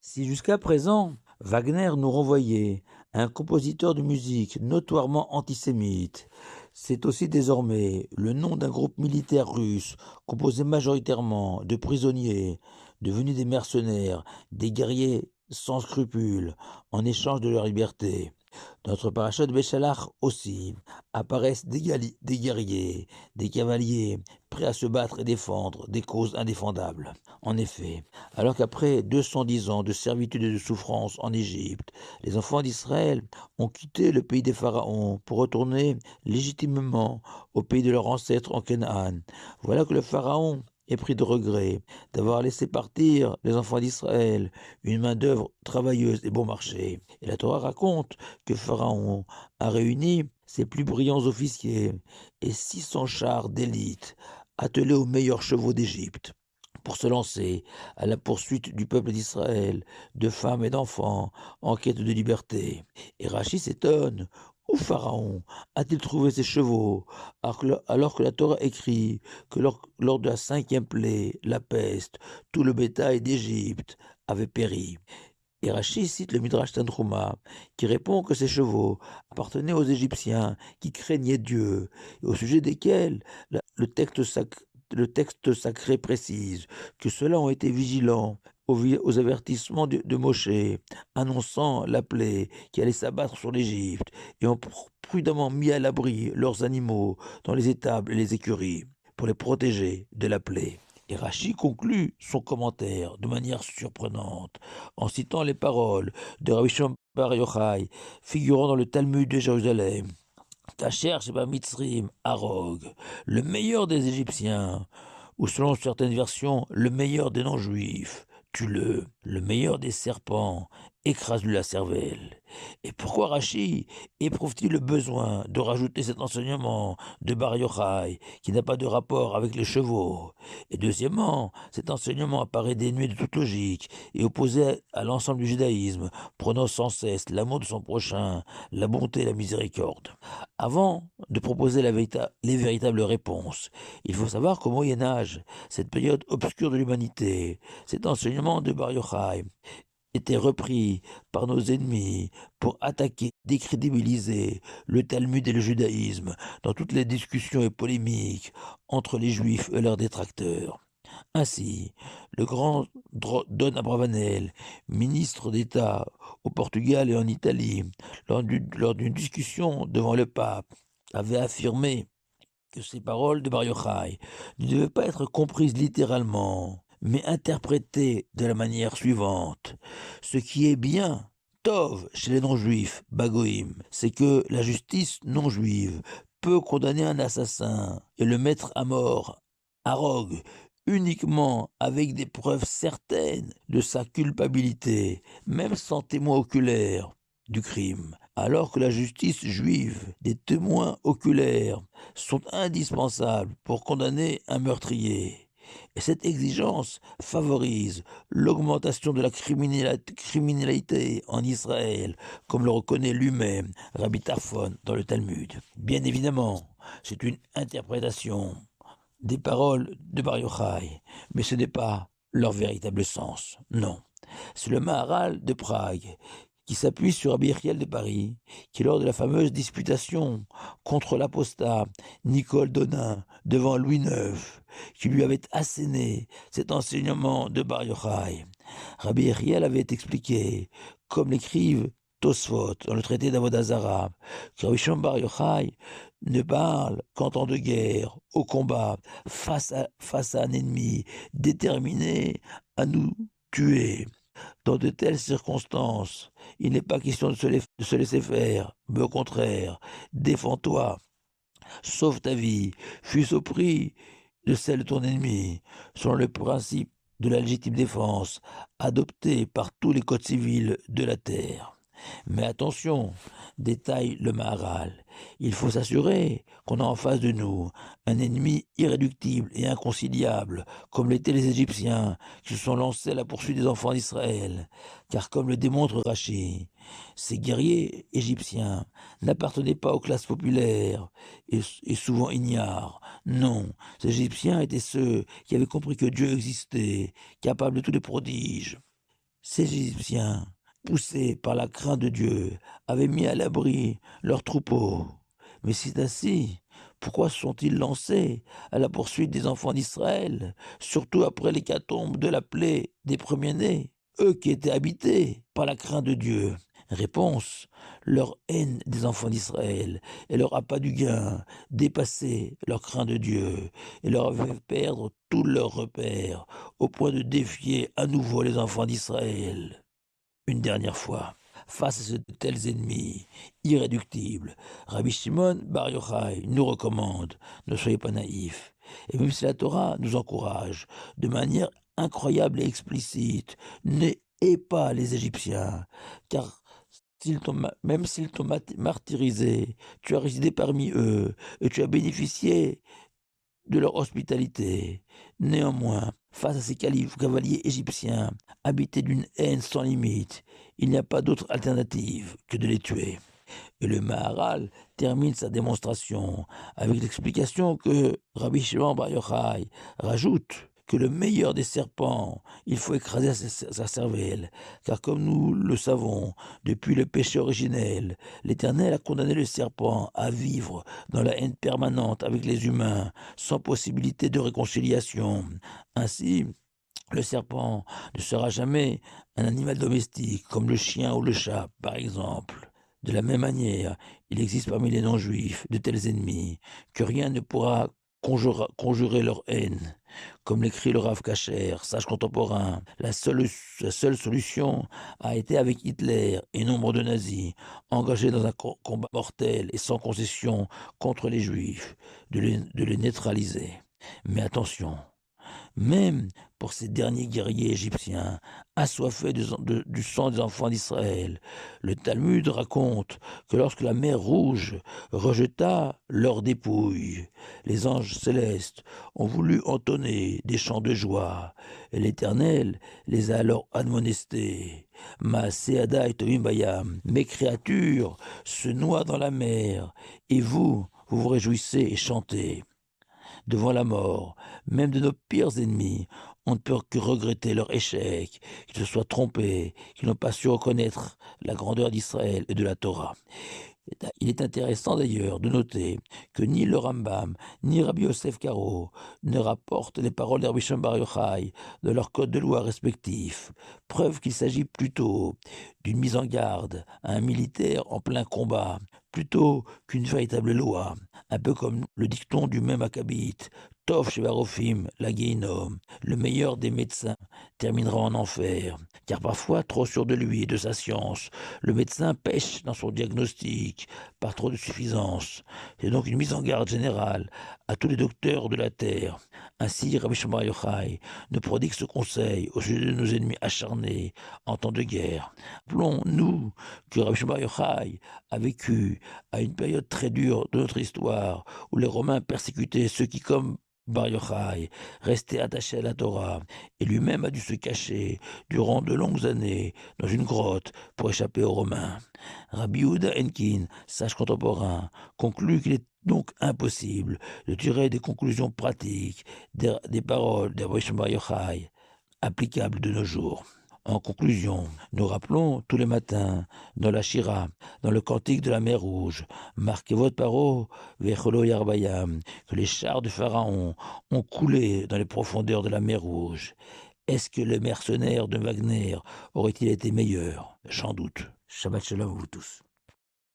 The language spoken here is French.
Si jusqu'à présent, Wagner nous renvoyait à un compositeur de musique notoirement antisémite, c'est aussi désormais le nom d'un groupe militaire russe composé majoritairement de prisonniers, devenus des mercenaires, des guerriers sans scrupules, en échange de leur liberté. Dans notre parachat de Béchalach aussi apparaissent des guerriers, des cavaliers, prêts à se battre et défendre des causes indéfendables. En effet, alors qu'après 210 ans de servitude et de souffrance en Égypte, les enfants d'Israël ont quitté le pays des pharaons pour retourner légitimement au pays de leurs ancêtres en Canaan, voilà que le pharaon est pris de regret d'avoir laissé partir les enfants d'Israël, une main-d'œuvre travailleuse et bon marché. Et la Torah raconte que Pharaon a réuni ses plus brillants officiers et 600 chars d'élite attelés aux meilleurs chevaux d'Égypte pour se lancer à la poursuite du peuple d'Israël, de femmes et d'enfants en quête de liberté. Et Rachid s'étonne. Où Pharaon a-t-il trouvé ses chevaux alors que la Torah écrit que lors de la 5e plaie, la peste, tout le bétail d'Égypte avait péri. Et Rachid cite le Midrash Tantruma, qui répond que ces chevaux appartenaient aux Égyptiens qui craignaient Dieu, et au sujet desquels le texte sacré précise que ceux-là ont été vigilants aux avertissements de Moshe, annonçant la plaie qui allait s'abattre sur l'Égypte, et ont prudemment mis à l'abri leurs animaux dans les étables et les écuries, pour les protéger de la plaie. Et Rachi conclut son commentaire de manière surprenante en citant les paroles de Rabbi Shimon Bar Yochai figurant dans le Talmud de Jérusalem. Tacher Sheba Mitzrim Arog, le meilleur des Égyptiens, ou selon certaines versions, le meilleur des non-juifs. Tue-le, le meilleur des serpents, écrase-lui la cervelle. Et pourquoi Rachi éprouve-t-il le besoin de rajouter cet enseignement de Bar Yochai qui n'a pas de rapport avec les chevaux? Et deuxièmement, cet enseignement apparaît dénué de toute logique et opposé à l'ensemble du judaïsme, prenant sans cesse l'amour de son prochain, la bonté et la miséricorde. Avant de proposer les véritables réponses, il faut savoir qu'au Moyen Âge, cette période obscure de l'humanité, cet enseignement de Bar Yochai était repris par nos ennemis pour attaquer, décrédibiliser le Talmud et le judaïsme dans toutes les discussions et polémiques entre les juifs et leurs détracteurs. Ainsi, le grand Don Abravanel, ministre d'État au Portugal et en Italie, lors d'une discussion devant le pape, avait affirmé que ces paroles de Bar Yochai ne devaient pas être comprises littéralement, mais interprétées de la manière suivante. Ce qui est bien, Tov, chez les non-juifs, Bagoïm, c'est que la justice non-juive peut condamner un assassin et le mettre à mort, Arog, uniquement avec des preuves certaines de sa culpabilité, même sans témoin oculaire du crime, alors que la justice juive, des témoins oculaires, sont indispensables pour condamner un meurtrier. Et cette exigence favorise l'augmentation de la criminalité en Israël, comme le reconnaît lui-même Rabbi Tarfon dans le Talmud. Bien évidemment, c'est une interprétation des paroles de Bar Yochai, mais ce n'est pas leur véritable sens, non. C'est le Maharal de Prague qui s'appuie sur Rabbi Yechiel de Paris, qui lors de la fameuse disputation contre l'apostat Nicole Donin devant Louis IX, qui lui avait asséné cet enseignement de Bar Yochai. Rabbi Yechiel avait expliqué, comme l'écrivent Tosfot dans le traité d'Avodazara, que Rabbi Shimon Bar Yochai ne parle qu'en temps de guerre, au combat, face à un ennemi déterminé à nous tuer. Dans de telles circonstances, il n'est pas question de se laisser faire, mais au contraire, défends-toi, sauve ta vie, fût-ce au prix de celle de ton ennemi, selon le principe de la légitime défense adopté par tous les codes civils de la terre. Mais attention, détaille le Maharal, il faut s'assurer qu'on a en face de nous un ennemi irréductible et inconciliable, comme l'étaient les Égyptiens qui se sont lancés à la poursuite des enfants d'Israël. Car comme le démontre Rachid, ces guerriers égyptiens n'appartenaient pas aux classes populaires et souvent ignares. Non, ces Égyptiens étaient ceux qui avaient compris que Dieu existait, capable de tous les prodiges. Ces Égyptiens, poussés par la crainte de Dieu, avaient mis à l'abri leurs troupeaux. Mais c'est ainsi. Pourquoi se sont-ils lancés à la poursuite des enfants d'Israël, surtout après l'hécatombe de la plaie des premiers-nés, eux qui étaient habités par la crainte de Dieu? Réponse, leur haine des enfants d'Israël et leur appât du gain dépassaient leur crainte de Dieu et leur avaient fait perdre tous leurs repères au point de défier à nouveau les enfants d'Israël. Une dernière fois, face à de tels ennemis irréductibles, Rabbi Shimon Bar Yochai nous recommande, ne soyez pas naïfs. Et même si la Torah nous encourage de manière incroyable et explicite, n'aie pas les Égyptiens, car même s'ils t'ont martyrisé, tu as résidé parmi eux et tu as bénéficié de leur hospitalité. Néanmoins, face à ces cavaliers égyptiens, habités d'une haine sans limite, il n'y a pas d'autre alternative que de les tuer. Et le Maharal termine sa démonstration avec l'explication que Rabbi Shimon Bar Yochai rajoute que le meilleur des serpents, il faut écraser sa cervelle, car comme nous le savons, depuis le péché originel, l'Éternel a condamné le serpent à vivre dans la haine permanente avec les humains, sans possibilité de réconciliation. Ainsi, le serpent ne sera jamais un animal domestique, comme le chien ou le chat, par exemple. De la même manière, il existe parmi les non-juifs de tels ennemis que rien ne pourra conjurer leur haine. Comme l'écrit le Rav Kasher, sage contemporain, la seule solution a été avec Hitler et nombre de nazis, engagés dans un combat mortel et sans concession contre les juifs, de les neutraliser. Mais attention, même pour ces derniers guerriers égyptiens, assoiffés du sang des enfants d'Israël. Le Talmud raconte que lorsque la mer Rouge rejeta leurs dépouilles, les anges célestes ont voulu entonner des chants de joie, et l'Éternel les a alors admonestés. Maaseada et Bayam, mes créatures se noient dans la mer, et vous vous réjouissez et chantez. Devant la mort, même de nos pires ennemis, on ne peut que regretter leur échec, qu'ils se soient trompés, qu'ils n'ont pas su reconnaître la grandeur d'Israël et de la Torah. Il est intéressant d'ailleurs de noter que ni le Rambam, ni Rabbi Yosef Karo ne rapportent les paroles d'Rabbi Shimon Bar Yochai de leur code de loi respectif, preuve qu'il s'agit plutôt d'une mise en garde à un militaire en plein combat, plutôt qu'une véritable loi, un peu comme le dicton du même Maccabite, Tov Shevarofim, la Guéinom, le meilleur des médecins, terminera en enfer, car parfois, trop sûr de lui et de sa science, le médecin pêche dans son diagnostic par trop de suffisance. C'est donc une mise en garde générale à tous les docteurs de la terre. Ainsi, Rabbi Shimon Bar Yochai nous prodigue ce conseil au sujet de nos ennemis acharnés en temps de guerre. Rappelons-nous que Rabbi Shimon Bar Yochai a vécu à une période très dure de notre histoire où les Romains persécutaient ceux qui, comme Bar Yochai restait attaché à la Torah et lui-même a dû se cacher durant de longues années dans une grotte pour échapper aux Romains. Rabbi Yehuda Enkin, sage contemporain, conclut qu'il est donc impossible de tirer des conclusions pratiques des paroles de Rabbi Shimon Bar Yochai applicables de nos jours. En conclusion, nous rappelons tous les matins dans la Shira, dans le cantique de la mer Rouge, marquez votre paro, Vecholo Yarbayam, que les chars de Pharaon ont coulé dans les profondeurs de la mer Rouge. Est-ce que les mercenaires de Wagner auraient-ils été meilleurs? J'en doute. Shabbat shalom à vous tous.